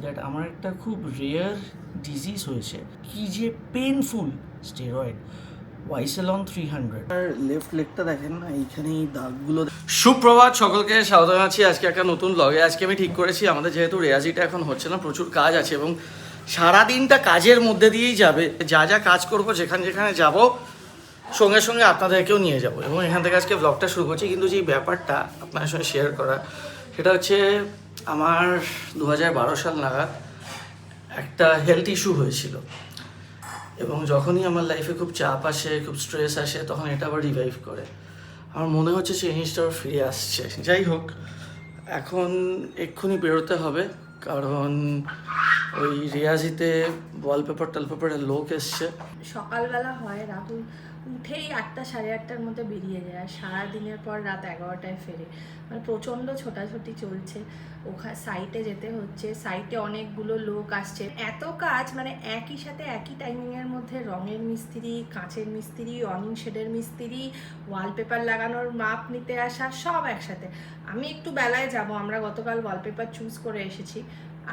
That আমার একটা খুব রেয়ার ডিজিজ হয়েছে, কি যে পেনফুল, স্টেরয়েড ওয়াইসেলন 300। আর লেফট লেগটা দেখেন না, এইখানে এই দাগগুলো। সুপ্রভাত সকলকে, স্বাগত জানাচ্ছি আজকে একটা নতুন ব্লগে। আজকে আমি ঠিক করেছি আমাদের যেহেতু রেয়াজিটা এখন হচ্ছে না, প্রচুর কাজ আছে এবং সারাদিনটা কাজের মধ্যে দিয়েই যাবে। যা যা কাজ করব, যেখানে যেখানে যাব সঙ্গে সঙ্গে আপনাদেরকেও নিয়ে যাব এবং এখান থেকে আজকে ব্লগটা শুরু করছি। কিন্তু যেই ব্যাপারটা আপনার সঙ্গে শেয়ার করা, সেটা হচ্ছে আমার 2012 সাল নাগাদ একটা হেলথ ইস্যু হয়েছিল এবং যখনই আমার লাইফে খুব চাপ আসে, খুব স্ট্রেস আসে, তখন এটা আবার রিভাইভ করে। আমার মনে হচ্ছে সেই জিনিসটা আবার ফিরে আসছে। যাই হোক, এখন এক্ষুনি বেরোতে হবে, কারণ ওই রিয়াজিতে ওয়ালপেপারের লোক এসছে। সকালবেলা হয়, রাহুল উঠেই 8টা সাড়ে 8টার মধ্যে বেরিয়ে যায়, আর সারাদিনের পর রাত 11টায় ফেরে। মানে প্রচণ্ড ছোটাছুটি চলছে, ওখানে সাইটে যেতে হচ্ছে, সাইটে অনেকগুলো লোক আসছে, এত কাজ, মানে একই সাথে একই টাইমিংয়ের মধ্যে রঙের মিস্ত্রি, কাঁচের মিস্ত্রি, অনিং শেডের মিস্ত্রি, ওয়ালপেপার লাগানোর মাপ নিতে আসা, সব একসাথে। আমি একটু বেলায় যাব, আমরা গতকাল ওয়ালপেপার চুজ করে এসেছি,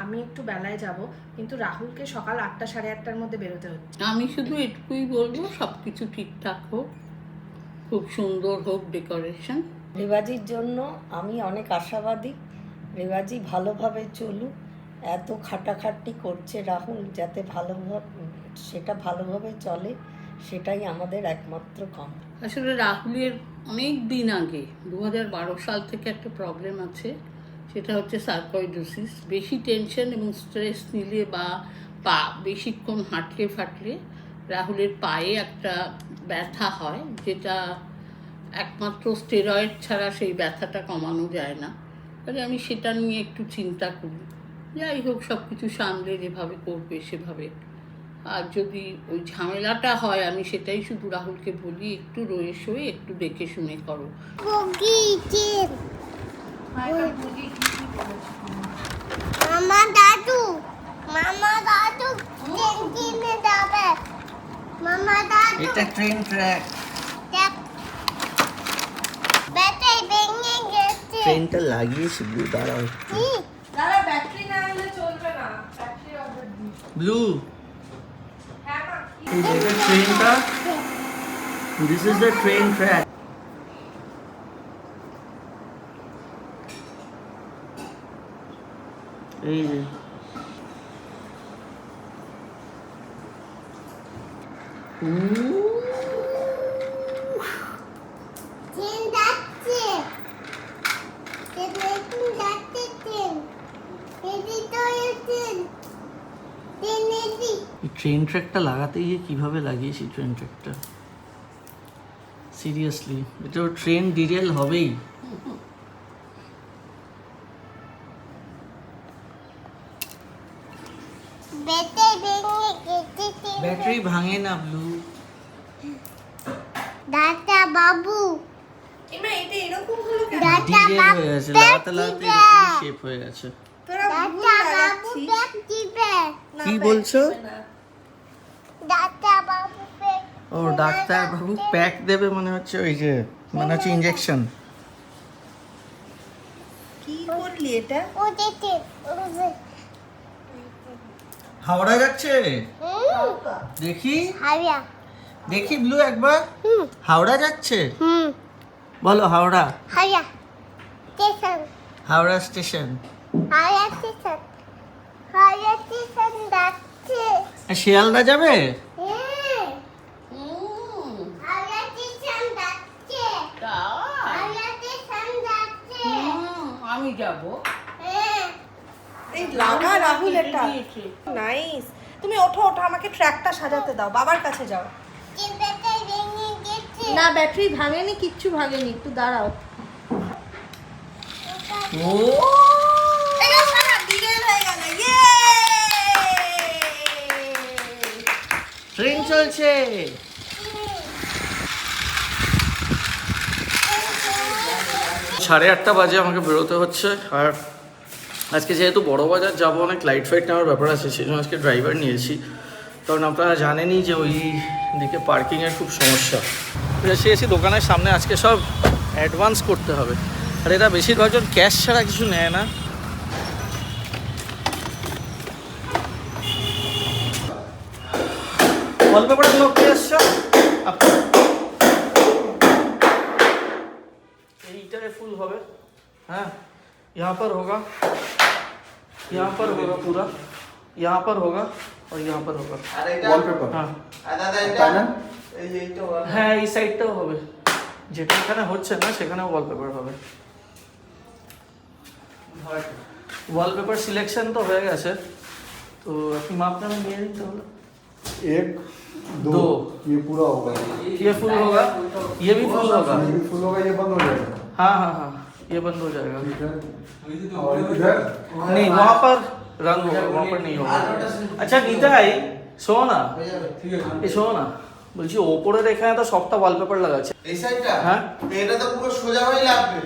আমি একটু বেলায় যাব, কিন্তু রাহুলকে সকাল 8টা সাড়ে 8টার মধ্যে বেরোতে হচ্ছে। আমি শুধু এটুকুই বলবো, সব কিছু ঠিকঠাক হোক, খুব সুন্দর হোক ডেকোরেশন। রেবাজির জন্য আমি অনেক আশাবাদী। রেবাজি ভালোভাবে চলুক, এত খাটাখাটনি করছে রাহুল, যাতে সেটা ভালোভাবে চলে, সেটাই আমাদের একমাত্র কাম। আসলে রাহুলের অনেক দিন আগে 2012 সাল থেকে একটা প্রবলেম আছে, সেটা হচ্ছে সার্কোইডোসিস। বেশি টেনশন এবং স্ট্রেস নিলে বা পা বেশিক্ষণ হাঁটলে ফাটলে রাহুলের পায়ে একটা ব্যথা হয়, যেটা একমাত্র স্টেরয়েড ছাড়া সেই ব্যথাটা কমানো যায় না। তাহলে আমি সেটা নিয়ে একটু চিন্তা করি। যাই হোক, সব কিছু সামলে যেভাবে করবে সেভাবে। আর যদি ওই ঝামেলাটা হয়, আমি সেটাই শুধু রাহুলকে বলি, একটু রয়ে সয়ে একটু দেখে শুনে করো। মামা দাদু ট্রেনে যাবে। মামা দাদু, এটা ট্রেন ট্র্যাক, ব্যাটারি ভেঙে গেছে। ট্রেনটা লাগিয়েছি। ব্লু দাঁড়াও, দাদা ব্যাটারি না হলে চলবে না, ব্যাটারি অর্ডার দিই। ব্লু হ্যাঁ মা, এই যে ট্রেনটা, this is the train track. এই যে ট্রেন যাচ্ছে, ট্রেন যাচ্ছে, ট্রেন এদিকে ট্রেন, ট্রেন এদিকে। এই ট্রেন ট্র্যাকটা লাগাতে গিয়ে কিভাবে লাগিয়েছি ট্রেন ট্র্যাকটা, সিরিয়াসলি এটা ট্রেন ডিরেল হবেই। ব্যাটারি ভাঙে না ব্লু। দাদা বাবু, এমা এটা এরকম হলো কেন? দাদা ডিরেল বাবু হয়ে গেছে, লাগাতে লাগাতে এরকম শেপ হয়ে গেছে। তোরা ভুল দাদা বাবু লাগাচ্ছিস। ব্যাগ দিবে। না, কি ব্যাগ বলছো? দেবে না। দাদা বাবু ব্যাগ ও ডাক্তার বাবু প্যাক দেবে, মনে হচ্ছে ওই যে, মনে হচ্ছে ইনজেকশন। কি করলি এটা? ও দেখে হাওড়া যাচ্ছে, দেখি হারিয়া। দেখি ব্লু একবার। হাওড়া যাচ্ছে, হুম, বলো Howrah. Haria station, Howrah station. Haria station, Haria station যাচ্ছে। শিয়ালদা যাবে? হ্যাঁ, হারিয়া স্টেশন যাচ্ছে, হারিয়া স্টেশন যাচ্ছে। আমি যাব। হ্যাঁ, এই লাগা রাহুল এটা। দিয়েছে। নাইস। তুমি ওঠো ওঠো, আমাকে ট্র্যাকটা সাজাতে দাও, বাবার কাছে যাও। কি ব্যাটারি ভেঙে গেছে। না, ব্যাটারি ভাঙেনি, কিচ্ছু ভাঙেনি, একটু দাঁড়াও। ও এটা সারা ডিরেল হয়ে গেল। ইয়ে! ট্রেন চলছে। সাড়ে 8টা বাজে আমাকে বেরোতে হচ্ছে। আর আজকে যেহেতু বড় বাজার যাবো, অনেক লাইট ফাইট নেওয়ার ব্যাপার আছে, সেই জন্য আজকে ড্রাইভার নিয়েছি। কারণ আপনারা জানেনই যে ওই দিকে পার্কিংয়ের খুব সমস্যা। এসে দোকানের সামনে আজকে সব অ্যাডভান্স করতে হবে, আর এরা বেশিরভাগজন ক্যাশ ছাড়া কিছু নেয় না। वॉलपेपर लोग के आपका फुल होगा, हाँ यहाँ पर होगा पूरा, यहाँ पर होगा और यहाँ पर होगा वॉलपेपर। हाँ প্যানেল হ্যাঁ এই সাইডটাও হবে, যেটা এখানে হচ্ছে না সেখানেও ওয়ালপেপার হবে। ওয়ালপেপার সিলেকশন তো হয়ে গেছে, তো আপনি মাপটা নিয়ে নিন তাহলে। 1 2 दो। ये पूरा होगा, ये फुल होगा, ये भी फुल होगा। ये भी फुल होगा, ये बंद हो जाएगा। हाँ हाँ हाँ ये बंद हो जाएगा। ठीक है, और इधर नहीं वहाँ पर रंग होगा, वहाँ पर नहीं होगा। अच्छा নিতাই শোনো না, এই শোনো না, বলছি ওপরে এখানে তো সবটা ওয়ালপেপার লাগাচ্ছে, এই সাইডটা হ্যাঁ এটা তো পুরো সোজা হয়ে লাগবে।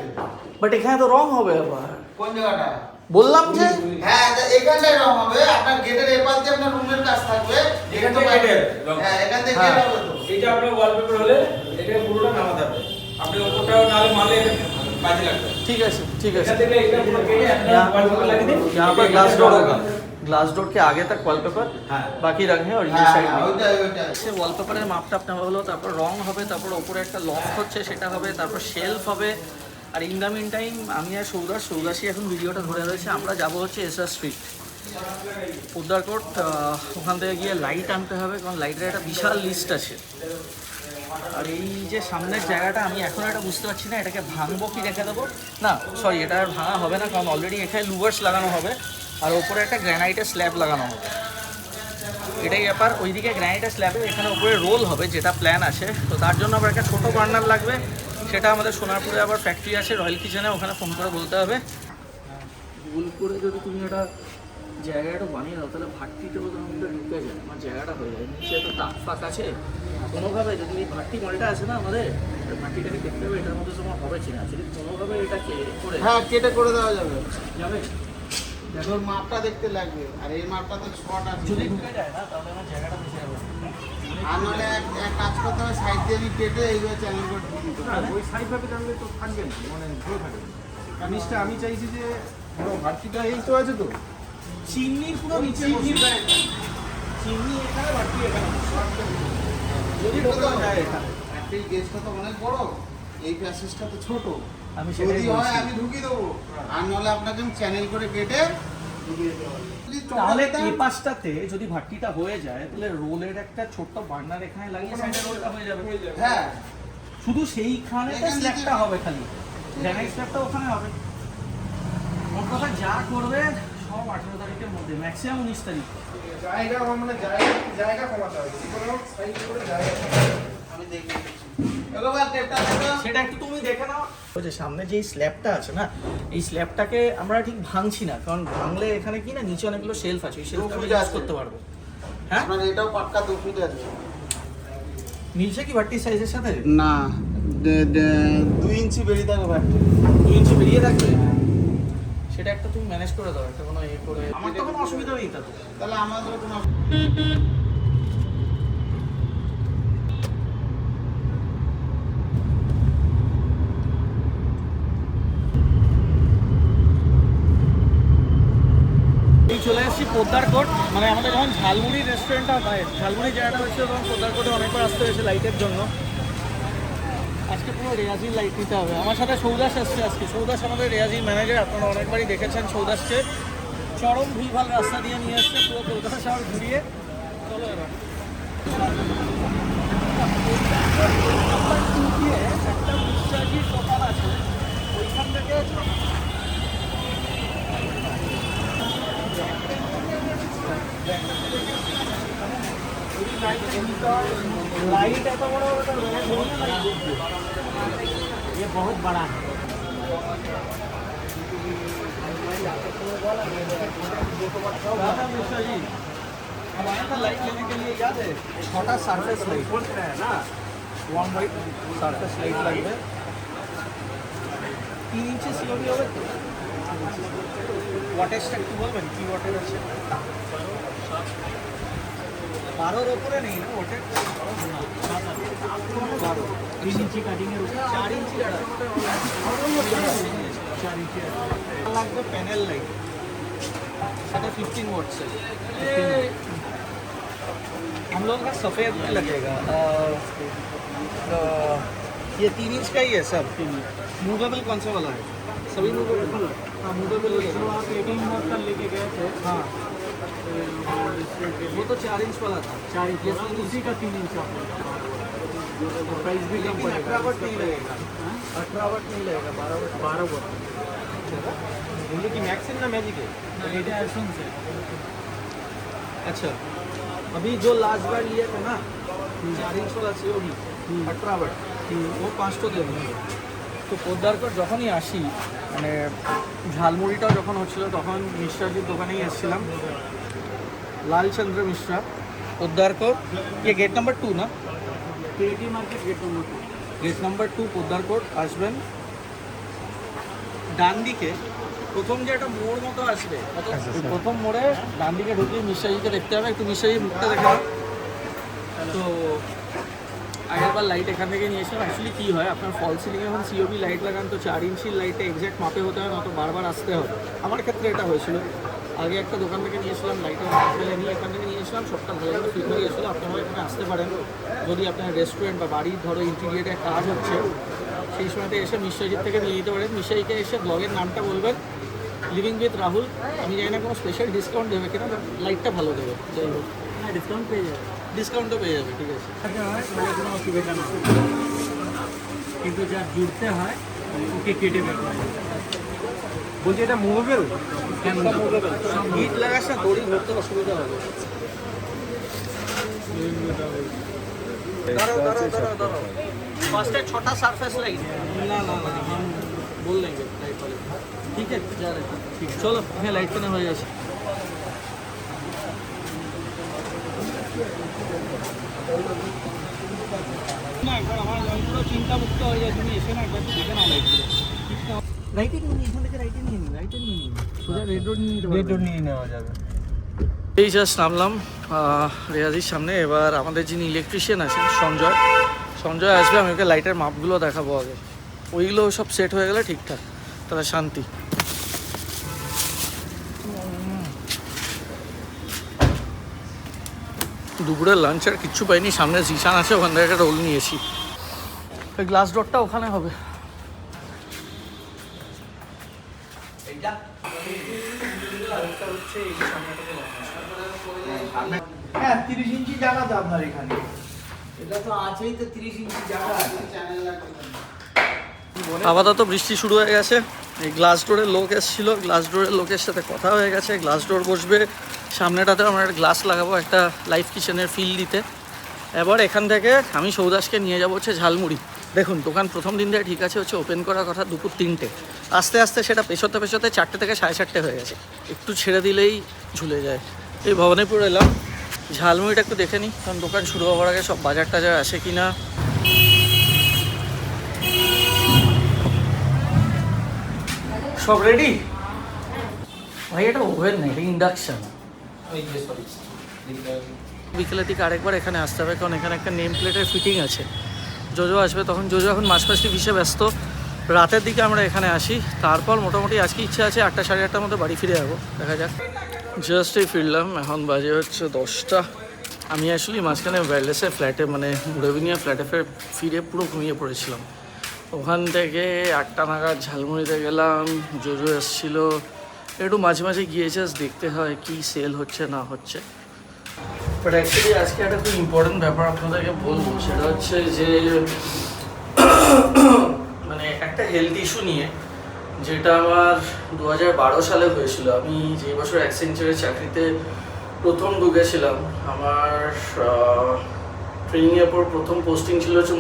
বাট এখানে তো রং হবে আবার। কোন জায়গাটা? বললাম যে হ্যাঁ এখানটায় রং হবে, আপনার গেটের এপাশ দিয়ে আপনার রুমের কাজ থাকবে, এখান থেকে গেটের রং। হ্যাঁ এখান থেকে হ্যাঁ। গেট হবে তো। এটা আপনার ওয়ালপেপার হলে এটা পুরোটা নামাতে হবে, আপনি ওপরটাও নালে মারলে বাজে লাগবে। ঠিক আছে ঠিক আছে। এখান থেকে এটা পুরো কেটে একটা ওয়ালপেপার লাগিয়ে দিন। यहाँ पर ग्लास डोर होगा, ग्लास डोर के आगे तक वॉलपेपर, हाँ। बाकी रंग है और ये হ্যাঁ साइड হ্যাঁ, में ওইটাই সে ওয়ালপেপারের মাপটা আপনার হলো, তারপর রং হবে, তারপর ওপরে একটা লক হচ্ছে সেটা হবে, তারপর শেলফ হবে। আর ইন দ্য মিন টাইম আমি আর সৌদাসী এখন ভিডিওটা ধরে রয়েছে, আমরা যাব হচ্ছে এসআর স্ট্রিট পোদ্দার কোর্ট, ওখান থেকে গিয়ে লাইট আনতে হবে, কারণ লাইটের একটা বিশাল লিস্ট আছে। আর এই যে সামনের জায়গাটা আমি এখন এটা বুঝতে পারছি না, এটাকে ভাঙবো কি রেখে দেবো, না সরি এটা আর ভাঙা হবে না, কারণ অলরেডি এখানে লুভার্স লাগানো হবে আর ওপরে একটা গ্র্যানাইটের স্ল্যাব লাগানো হবে। এটাই ব্যাপার, ওইদিকে গ্র্যানাইটের স্ল্যাবে এখানে উপরে রোল হবে, যেটা প্ল্যান আছে। তো তার জন্য আবার একটা ছোটো বার্নার লাগবে, সেটা আমাদের সোনারপুরে আবার ফ্যাক্টরি আছে রয়্যাল কিচেনে, ওখানে ফোন করে বলতে হবে। ভুল করে যদি তুমি এটা জায়গাটা বানিয়ে দাও তাহলে ভাট্টিতেও তো ঢুকে যায়, আমার জায়গাটা হয়ে যায়, নিচে তো তাক ফাঁক আছে, কোনোভাবে যদি এই ভাট্টি মলটা আছে না আমাদের, ভাট্টিটাকে দেখতে হবে এটার মধ্যে তোমার হবে কিনা, যদি কোনোভাবে এটাকে করে হ্যাঁ কেটে করে দেওয়া যাবে। যাবে, দেখো মাপটা দেখতে লাগবে, আর এই মাপটা তো শর্ট আছে, যদি ঢুকে যায় না তাহলে আমার জায়গাটা বেঁচে যাবে। আর নাহলে এক কাজ করতে হবে, সাইড দিয়ে আমি কেটে এইভাবে চ্যানেল করে ঢুকিয়ে দিতে হবে। ওই সাইড ভাবে টানলে তো থাকবে না, মানে ধরে থাকবে। কানিসটা আমি চাইছি যে পুরো ভার্টিটা এই তো আছে তো, চিমনির পুরো নিচে বসবে, চিমনি এখানে ভাট্টি এখানে, যদি ঢোকা যায় এখানে। একটা গেজটা তো অনেক বড়, এই প্যাসেজটা তো ছোট, আমি সেটাই যদি হয় বলছি। আমি ঢুকিয়ে দেবো, আর নাহলে আপনাকে আমি চ্যানেল করে কেটে ঢুকিয়ে দিতে হবে। তাহলে এই পাশটাতে যদি ভাট্টিটা হয়ে যায় তাহলে রোলের একটা ছোট্ট বার্নার এখানে লাগিয়ে সাইডে রোলটা হয়ে যাবে। হ্যাঁ শুধু সেইখানে তো এখান থেকে- স্ল্যাবটা হবে, খালি গ্রানাইট স্ল্যাবটা ওখানে হবে। ওর কথা যা করবে সব 18 তারিখের মধ্যে, ম্যাক্সিমাম 19 তারিখ। জায়গা মানে জায়গা কমাতে হবে, কোনো সাইড করে জায়গা আমি দেখে এবার টেপটা দেখো। সেটা একটু তুমি দেখে নাও। ওই যে সামনে যে স্ল্যাবটা আছে না, এই স্ল্যাবটাকে আমরা ঠিক ভাঙছি না, কারণ ভাঙলে এখানে কি না নিচে অনেকগুলো শেলফ আছে, ওই শেলফটা ফুট ইউজ আছে। করতে পারবো। হ্যাঁ আপনার এটাও পাক্কা 2 ফিট আছে। নিচে কি ভাট্টি সাইজের সাথে না 2 ইঞ্চি বেরিয়ে থাকবে ভাই। 2 ইঞ্চি বেরিয়ে থাকবে, সেটা একটা তুমি ম্যানেজ করে দাও, একটা কোনো এ করে। আমার তো কোনো অসুবিধা নেই তাতে। তাহলে আমাদের কোনো এই চলে এসেছি পোদ্দার কোর্ট, মানে আমাদের যখন ঝালমুড়ি রেস্টুরেন্টটা হয়, ঝালমুড়ি জায়গাটা হচ্ছে তখন পোদ্দার কোর্টে অনেকবার আসতে হয়েছে লাইটের জন্য। আজকে পুরো রেয়াজির লাইট নিতে হবে। আমার সাথে সৌদাস আসছে আজকে, সৌদাস আমাদের রেয়াজির ম্যানেজার, আপনারা অনেকবারই দেখেছেন সৌদাসকে। চরম ভুলভাল রাস্তা দিয়ে নিয়ে আসছে পুরো কলকাতা শহর ঘুরিয়ে। চলো এবার একটা বিশ্বাসীর দোকান আছে, ওইখান থেকে लाइट ऐसा बड़ा ये बहुत बड़ा है। मिश्रा जी हम आए था लाइट लेने के लिए, याद है छोटा सरफेस लाइट है ना, 1 वाइट सरफेस लाइट লাগবে 3 ইঞ্চি সিওবি হবে। ওয়াটেজটা একটু বলবেন কি ওয়াটেজ আছে? 12 ওপরে নেই না ওটা, 3 ইঞ্চি কাটিং এর উপরে 4 ইঞ্চি কাটা, 4 ইঞ্চি লাগবে প্যানেল লাইট, সেটা 15 ওয়াটস এর। हम लोग का सफ़ेद में लगेगा तो ये 3 इंच का ही है सब। मूवेबल कौन सा वाला है? सभी मूवेबल। हाँ मूवेबल आप 18 मोड का लेके गए थे। हाँ वो तो 4 इंच वाला था। 4 इंच उसी का 3 इंच का प्राइस भी कम पड़ेगा। 18 वाट नहीं लगेगा, 18 वाट नहीं लगेगा, 12 वाट। बोले कि मैक्स है ना मैजिक है? अच्छा अभी जो लास्ट बार लिए थे ना 4 इंच वाला सीओडी 18 वाट वो 500 দিয়ে দিল। তো পোদ্দারকর যখনই আসি মানে ঝালমুড়িটাও যখন হচ্ছিল তখন মিশ্রাজির দোকানেই এসেছিলাম, লালচন্দ্র মিশ্রা পোদ্দারকর। ये गेट नंबर 2 না? पेटी मार्केट गेट नंबर 2 পোদ্দারকর আসবেন। ডান দিকে প্রথম যে একটা মোড় মতো আসবে ওই প্রথম মোড়ে ডান দিকে ঢুকে মিশ্রাজিকে দেখতে হবে। একটু মিশ্রাজির মুখটা দেখে নাও। তো আগেরবার লাইট এখান থেকে নিয়েছিলাম। অ্যাকচুয়ালি কী হয় আপনার ফল সিলিংয়ে যখন সিওবি লাইট লাগান তো 4 ইঞ্চির লাইটে এক্স্যাক্ট মাপে হতে হয়, নয়তো বারবার আসতে হবে। আমার ক্ষেত্রে এটা হয়েছিল। আগে একটা দোকান থেকে নিয়েছিলাম লাইটের ফেলে নিয়ে এখান থেকে নিয়েছিলাম, সবটা ভালো করে ফিট হয়ে গেছিলো। আপনারা এখানে আসতে পারেন যদি আপনার রেস্টুরেন্ট বা বাড়ির ধরো ইন্টিরিয়ারে কাজ হচ্ছে সেই সময়তে এসে মিশ্রাজির থেকে নিয়ে নিতে পারেন। মিশ্রাজিকে এসে ব্লগের নামটা বলবেন লিভিং উইথ রাহুল। আমি জানি না কোনো স্পেশাল ডিসকাউন্ট দেবে কিনা, লাইটটা ভালো দেবে। যাই হোক ডিসকাউন্ট পেয়ে যাবে, ডিসকাউন্টও পেয়ে যাবে। ঠিক আছে কোনো অসুবিধা না, কিন্তু যা জুড়তে হয় ওকে কেটে বের করে। বলছি এটা মুভেবল? কেন মুভেবল? হিট লাগাস না দড়ি ধরতে অসুবিধা হবে। ধরো ফার্স্টে 6টা সারফेस लाइट। ना ना ना हम बोल लेंगे लाइट वाले। ठीक है जा रहे हैं। ठीक है चलो मैं लाइट करने हो जाए। না একবার আমার পুরো চিন্তা মুক্ত হয়ে যায়। তুমি এসে না একবার দেখে নাও লাইটগুলো। লাইটিং নিয়ে এখান থেকে লাইটিং নিয়ে নিই সোজা রেড রোড নিয়ে রেড রোড নিয়ে নেওয়া যাবে। এই জাস্ট নামলাম রেয়াজির সামনে। এবার আমাদের যিনি ইলেকট্রিশিয়ান আছেন সঞ্জয় আসবে। আমি ওকে লাইটের মাপগুলো দেখাবো আগে, ওইগুলো সব সেট হয়ে গেলে ঠিকঠাক তাহলে শান্তি। দুপুরের লাঞ্চ আর কিচ্ছু পাইনি। সামনে জিশান আছে, ওখান থেকে একটা রোল নিয়েছি। ওই গ্লাস ডোরটা ওখানে হবে। হ্যাঁ 30 ইঞ্চি জায়গা তো আপনার এখানে, এটা তো আছেই তো 30 ইঞ্চি জায়গা। আপাতত বৃষ্টি শুরু হয়ে গেছে। এই গ্লাস ডোরের লোক এসেছিলো, গ্লাস ডোরের লোকের সাথে কথা হয়ে গেছে। গ্লাস ডোর বসবে সামনেটাতেও আমরা একটা গ্লাস লাগাবো একটা লাইফ কিচেনের ফিল দিতে। এবার এখান থেকে আমি সৌদাসকে নিয়ে যাবো হচ্ছে ঝালমুড়ি। দেখুন দোকান প্রথম দিন থেকে ঠিক আছে, হচ্ছে ওপেন করার কথা দুপুর 3টে, আস্তে আস্তে সেটা পেছোতে 4টে থেকে 4:30 হয়ে গেছে। একটু ছেড়ে দিলেই ঝুলে যায়। এই ভবানীপুর এলাম, ঝালমুড়িটা একটু দেখে নিই, কারণ দোকান শুরু হওয়ার আগে সব বাজার টাজার আসে কি না। সব রেডি ভাই? এটা ওভেন না, এটা ইন্ডাকশান। বিকেলের দিকে আরেকবার এখানে আসতে হবে, কারণ এখানে একটা নেম প্লেটের ফিটিং আছে। জোজো আসবে তখন, জোজো এখন মাসপাশি বিষয়ে ব্যস্ত। রাতের দিকে আমরা এখানে আসি, তারপর মোটামুটি আজকে ইচ্ছা আছে 8টা সাড়ে 8টার মধ্যে বাড়ি ফিরে যাবো, দেখা যাক। জাস্টই ফিরলাম, এখন বাজে হচ্ছে 10টা। আমি আসলে মাঝখানে ওয়্যারলেসের ফ্ল্যাটে মানে মুরেবিনিয়া ফ্ল্যাটে ফিরে পুরো ঘুমিয়ে পড়েছিলাম। ওখান থেকে 8টা নাগাদ ঝালমুড়িতে গেলাম, জোজো এসেছিলো। একটু মাঝে মাঝে গিয়ে জাস্ট দেখতে হয় কি সেল হচ্ছে না হচ্ছে। বাট অ্যাকচুয়ালি আজকে একটা খুব ইম্পর্টেন্ট ব্যাপার আপনাদেরকে বলবো, সেটা হচ্ছে যে মানে একটা হেলথ ইস্যু নিয়ে, যেটা আমার 2012 সালে হয়েছিল। আমি যে বছর অ্যাক্সেঞ্চারের চাকরিতে প্রথম ঢুকেছিলাম, আমার ট্রেনিংয়ের পর প্রথম পোস্টিং ছিল হচ্ছে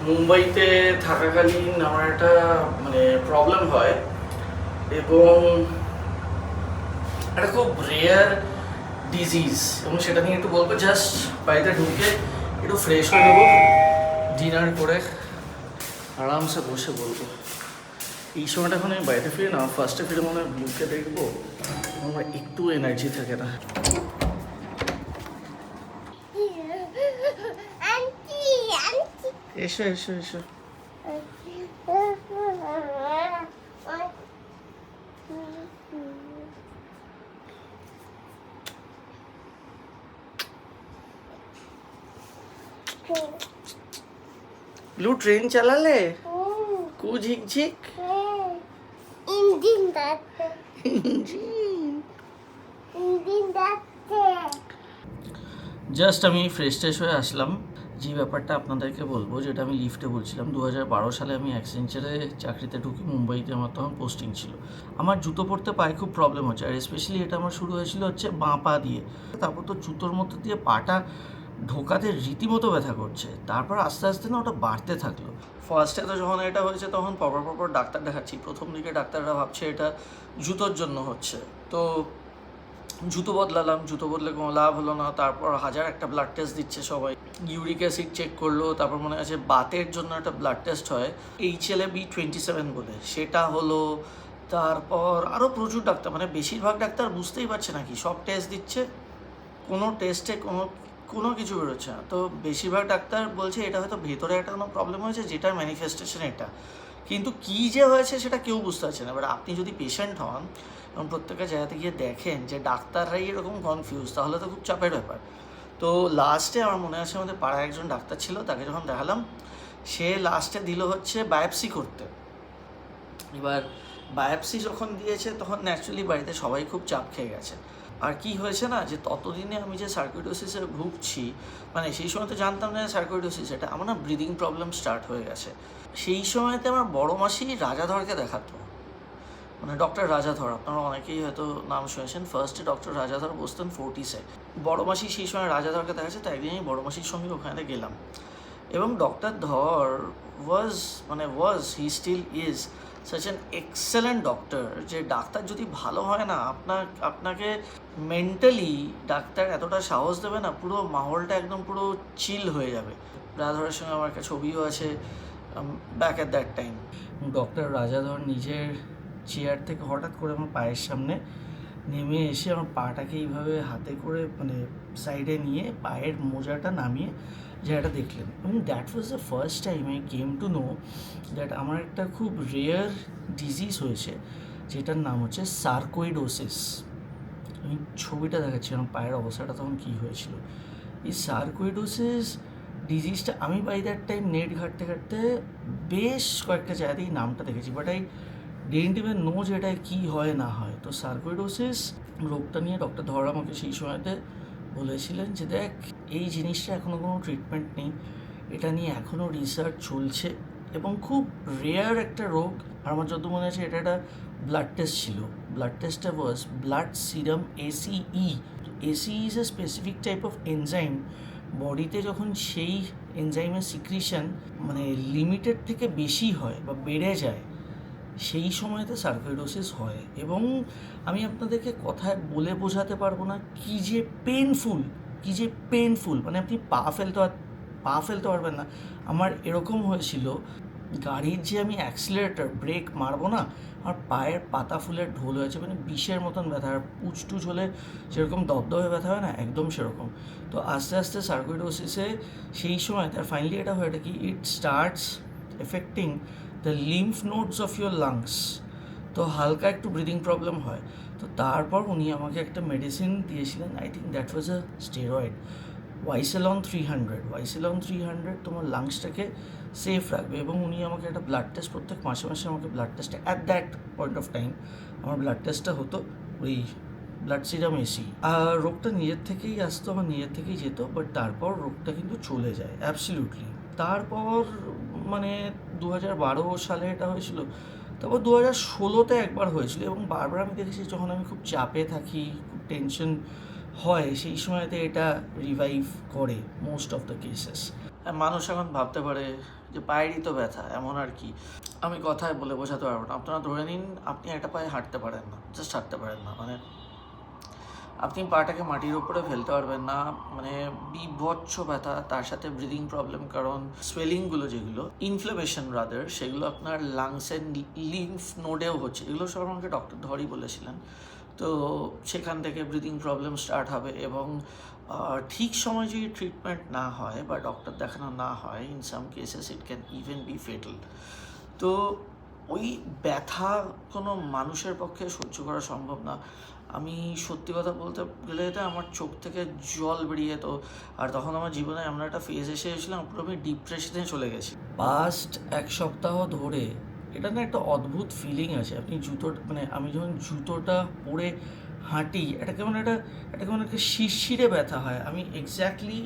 মুম্বাইতে থাকাকালীন আমার একটা মানে প্রবলেম হয়, এবং একটা খুব রেয়ার ডিজিজ, এবং সেটা নিয়ে একটু বলবো। জাস্ট বাড়িতে ঢুকে একটু ফ্রেশ হয়ে নেবো, ডিনার করে আরামসে বসে বলবো। এই সময়টা এখন আমি বাড়িতে ফিরে না, ফার্স্টে ফিরে মনে হয় বুকে দেখবো, আমার একটু এনার্জি থাকে না। এসো এসো এসো। ব্লু ট্রেন চালালে কু ঝিকঝিক ইঞ্জিন যাচ্ছে ইঞ্জিন যাচ্ছে জাস্ট আমি ফ্রেশ ট্রেশ হয়ে আসলাম। যে ব্যাপারটা আপনাদেরকে বলবো, যেটা আমি লিফটে বলছিলাম, 2012 সালে আমি অ্যাক্সেঞ্চারে চাকরিতে ঢুকি। মুম্বাইতে আমার তখন পোস্টিং ছিল। আমার জুতো পরতে পায়ে খুব প্রবলেম হচ্ছে, আর স্পেশালি এটা আমার শুরু হয়েছিল হচ্ছে বাঁ পা দিয়ে। তারপর তো জুতোর মধ্যে দিয়ে পাটা ঢোকাতে রীতিমতো ব্যথা করছে। তারপর আস্তে আস্তে না ওটা বাড়তে থাকলো। ফার্স্টে তো যখন এটা হয়েছে তখন পরপর ডাক্তার দেখাচ্ছি। প্রথম দিকে ডাক্তাররা ভাবছে এটা জুতোর জন্য হচ্ছে, তো জুতো বদলালাম। জুতো বদলে কোনো লাভ হলো না। তারপর হাজার একটা ব্লাড টেস্ট দিচ্ছে সবাই। ইউরিক অ্যাসিড চেক করলো, তারপর মনে আছে বাতের জন্য একটা ব্লাড টেস্ট হয় HLA-B27 বলে, সেটা হলো। তারপর আরও প্রচুর ডাক্তার, মানে বেশিরভাগ ডাক্তার বুঝতেই পারছে না কি সব টেস্ট দিচ্ছে, কোনো টেস্টে কোনো কিছু বেরোচ্ছে না। তো বেশিরভাগ ডাক্তার বলছে এটা হয়তো ভেতরে একটা কোনো প্রবলেম হয়েছে, যেটার ম্যানিফেস্টেশন এটা, কিন্তু কী যে হয়েছে সেটা কেউ বুঝতে পারছে না। এবার আপনি যদি পেশেন্ট হন এবং প্রত্যেকটা জায়গাতে গিয়ে দেখেন যে ডাক্তাররাই এরকম কনফিউজ, তাহলে তো খুব চাপের ব্যাপার। তো লাস্টে আমার মনে আছে আমাদের পাড়ায় একজন ডাক্তার ছিল, তাকে যখন দেখালাম সে লাস্টে দিল হচ্ছে বায়োপসি করতে। এবার বায়োপসি যখন দিয়েছে তখন ন্যাচুরালি বাড়িতে সবাই খুব চাপ খেয়ে গেছে। আর কি হয়েছে না, যে ততদিনে আমি যে সার্কুইটোসিসে ভুগছি, মানে সেই সময় তো জানতাম না সার্কুইটোসিস এটা, আমার না ব্রিদিং প্রবলেম স্টার্ট হয়ে গেছে। সেই সময়তে আমার বড় মাসি রাজাধরকে দেখাতো, মানে ডক্টর রাজাধর, আপনারা অনেকেই হয়তো নাম শুনেছেন। ফার্স্টে ডক্টর রাজাধর বসতেন ফোর্টিসে। বড় মাসি সেই সময় রাজাধরকে দেখাচ্ছে, তো একদিন আমি বড় মাসির সঙ্গে ওখানে গেলাম। এবং doctor Dhar was he still is such an excellent doctor, যে ডাক্তার যদি ভালো হয় না, আপনাকে মেন্টালি ডাক্তার এতটা সাহস দেবে না, পুরো মাহলটা একদম পুরো চিল হয়ে যাবে। রাজাধরের সঙ্গে আমার একটা ছবিও আছে back at that time. Doctor Rajadhar নিজের চেয়ার থেকে হঠাৎ করে আমার পায়ের সামনে নেমে এসে আমার পাটাকে এইভাবে হাতে করে মানে সাইডে নিয়ে পায়ের মোজাটা নামিয়ে জায়গাটা দেখলেন। এবং that was the first time I came to know that আমার একটা খুব রেয়ার ডিজিজ হয়েছে, যেটার নাম হচ্ছে সার্কোইডোসিস। আমি ছবিটা দেখাচ্ছি আমার পায়ের অবস্থাটা তখন কী হয়েছিল। এই সার্কোইডোসিস ডিজিজটা আমি বাই দ্যাট টাইম নেট ঘাঁটতে ঘাঁটতে বেশ কয়েকটা জায়গাতেই নামটা দেখেছি, but I didn't even know যে এটা কী হয় না হয়। তো সার্কোইডোসিস রোগটা নিয়ে ডক্টর ধর আমাকে সেই সময়তে বলেছিলেন যে দেখ, এই জিনিসটা এখনও কোনো ট্রিটমেন্ট নেই, এটা নিয়ে এখনও রিসার্চ চলছে এবং খুব রেয়ার একটা রোগ। আর আমার যত মনে আছে এটা একটা ব্লাড টেস্ট ছিল। ব্লাড টেস্টটা was blood serum ACE। ACE is a specific type of enzyme. বডিতে যখন সেই এনজাইমের সিক্রিশন মানে লিমিটেড থেকে বেশি হয় বা বেড়ে যায়, সেই সময়তে সার্কোইডোসিস হয়। এবং আমি আপনাদেরকে কথায় বলে বোঝাতে পারবো না কী যে পেনফুল, মানে আপনি পা ফেলতে পারবেন না। আমার এরকম হয়েছিল, গাড়ির যে আমি অ্যাক্সিলারেটর ব্রেক মারবো না, আমার পায়ের পাতা ফুলের ঢোল হয়েছে, মানে বিষের মতন ব্যথা। আর পুচটুচ হলে যেরকম দবদবে ব্যথা হয় না, একদম সেরকম। তো আস্তে আস্তে সার্কোইডোসিসে সেই সময় তার ফাইনালি এটা হয়, এটা কি it starts affecting the lymph nodes of your lungs. তো হালকা একটু ব্রিদিং প্রবলেম হয়। তো তারপর উনি আমাকে একটা মেডিসিন দিয়েছিলেন, I think that was a steroid, Ycelon 300 তোমার লাংসটাকে সেফ রাখবে। এবং উনি আমাকে একটা ব্লাড টেস্ট, প্রত্যেক মাসে আমাকে ব্লাড টেস্টে at that point of time আমার ব্লাড টেস্টটা হতো ওই ব্লাড সিরাম ACE। আর রোগটা নিজের থেকেই আসতো, আমার নিজের থেকেই যেত, বাট তারপর রোগটা কিন্তু চলে যায় অ্যাবসলিউটলি। তারপর মানে 2012 সালে এটা হয়েছিল, তারপর 2016-তে একবার হয়েছিল। এবং বারবার আমি দেখেছি যখন আমি খুব চাপে থাকি, খুব টেনশন হয়, সেই সময়তে এটা রিভাইভ করে মোস্ট অফ দ্য কেসেস। মানুষ এখন ভাবতে পারে যে পায়েরই তো ব্যথা, এমন আর কি। আমি কথায় বলে বোঝাতে পারবো না। আপনারা ধরে নিন আপনি একটা পায়ে হাঁটতে পারেন না, জাস্ট হাঁটতে পারেন না, মানে আপনি পাটাকে মাটির উপরে ফেলতে পারবেন না, মানে বিভৎস ব্যথা, তার সাথে ব্রিদিং প্রবলেম, কারণ সোয়েলিংগুলো যেগুলো ইনফ্লামেশন রাদার, সেগুলো আপনার লাংসের লিম্ফ নোডেও হচ্ছে। এগুলো সব আমাকে ডক্টর ধরই বলেছিলেন। তো সেখান থেকে ব্রিদিং প্রবলেম স্টার্ট হবে এবং ঠিক সময় যদি ট্রিটমেন্ট না হয় বা ডক্টর দেখানো না হয়, in some cases it can even be fatal. তো ওই ব্যথা কোনো মানুষের পক্ষে সহ্য করা সম্ভব না। আমি সত্যি কথা বলতে গেলে এটা আমার চোখ থেকে জল বেরিয়ে যেত। আর তখন আমার জীবনে এমন একটা ফেজ এসে এসেছিলাম, পুরো আমি ডিপ্রেশনে চলে গেছি। পাস্ট এক সপ্তাহ ধরে এটা না একটা অদ্ভুত ফিলিং আছে। আপনি আমি যখন জুতোটা পরে হাঁটি, এটা কেমন একটা শিরশিরে ব্যথা হয়। আমি এক্স্যাক্টলি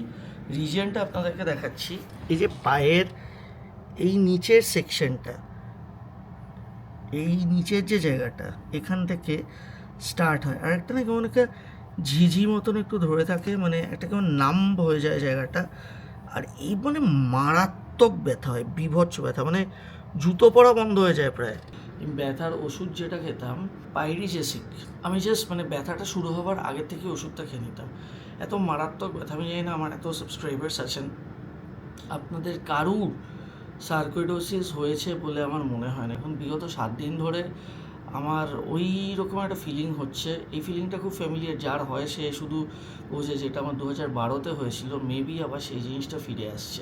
রিজনটা আপনাদেরকে দেখাচ্ছি। এই যে পায়ের এই নিচের সেকশনটা, এই নিচের যে জায়গাটা, এখান থেকে স্টার্ট হয়, আর একটা না কেমন একটা ঝিঝি মতন একটু ধরে থাকে, মানে একটা কেমন নাম্ব হয়ে যায় জায়গাটা। আর এই মানে মারাত্মক ব্যথা হয়, বীভৎস ব্যথা, মানে জুতো পরা বন্ধ হয়ে যায় প্রায়। ব্যথার ওষুধ যেটা খেতাম পাইরিজেসিক, আমি জাস্ট ব্যথাটা শুরু হওয়ার আগের থেকে ওষুধটা খেয়ে নিতাম। এত মারাত্মক ব্যথা, আমি জানি না আমার এত সাবস্ক্রাইবার্স আছেন, আপনাদের কারুর সার্কোইডোসিস হয়েছে বলে আমার মনে হয় না। এখন বিগত 7 দিন ধরে আমার ওই রকম একটা ফিলিং হচ্ছে। এই ফিলিংটা খুব ফ্যামিলিয়ার, যার হয় সে শুধু বোঝে, যেটা আমার 2012-তে হয়েছিল, মেবি আবার সেই জিনিসটা ফিরে আসছে।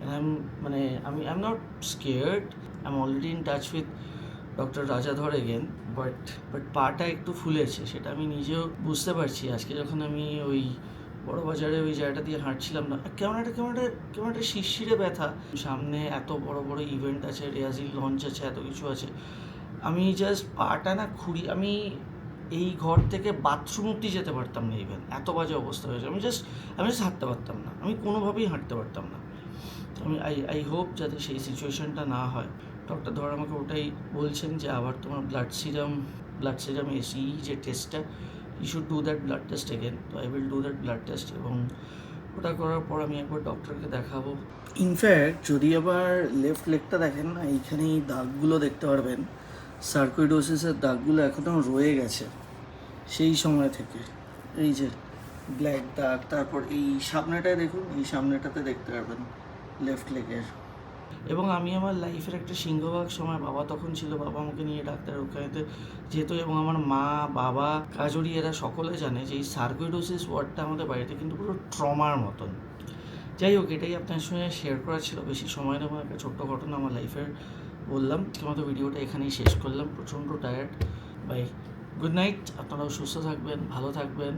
I am not scared, I am already in touch with doctor Rajadhar again, but পাটা একটু ফুলেছে, সেটা আমি নিজেও বুঝতে পারছি। আজকে যখন আমি ওই বড় বাজারে ওই জায়গাটা দিয়ে হাঁটছিলাম না, কেমন একটা শিরশিরে ব্যথা। সামনে এত বড় বড় ইভেন্ট আছে, রেয়াজির লঞ্চ আছে, এত কিছু আছে। আমি জাস্ট পাটা না আমি এই ঘর থেকে বাথরুম অব্দি যেতে পারতাম না, ইভেন এত বাজে অবস্থা হয়েছে। আমি জাস্ট হাঁটতে পারতাম না, আমি কোনোভাবেই হাঁটতে পারতাম না। আই হোপ যাতে সেই সিচুয়েশনটা না হয়। ডক্টর ধর আমাকে ওটাই বলছেন যে আবার তোমার ব্লাড সিরাম এসি যে টেস্টটা, you should do that blood test again. তো I will do that blood test, এবং ওটা করার পর আমি একবার ডক্টরকে দেখাবো। ইনফ্যাক্ট যদি আবার লেফট লেগটা দেখেন না, এইখানে এই দাগগুলো দেখতে পারবেন, সার্কোইডোসিসের দাগগুলো এখনও রয়ে গেছে সেই সময় থেকে। এই যে ব্ল্যাক দাগ, তারপর এই সামনেটায় দেখুন, এই সামনেটাতে দেখতে পারবেন লেফট লেগের। এবং আমি আমার লাইফের একটা সিংহভাগ সময়, বাবা তখন ছিল, বাবা আমাকে নিয়ে ডাক্তারের ওখানেতে যেত, এবং আমার মা, বাবা, কাজরি, এরা সকলে জানে যে এই সার্কোইডোসিস ওয়ার্ডটা আমাদের বাড়িতে কিন্তু পুরো ট্রমার মতন। যাই হোক, এটাই আপনার সঙ্গে শেয়ার করা ছিল। বেশি সময় নেব, একটা ছোট্ট ঘটনা আমার লাইফের বললাম। তোমাদের ভিডিওটা এখানেই শেষ করলাম, প্রচণ্ড টায়ার্ড। By, good night. আপনারাও সুস্থ থাকবেন, ভালো থাকবেন।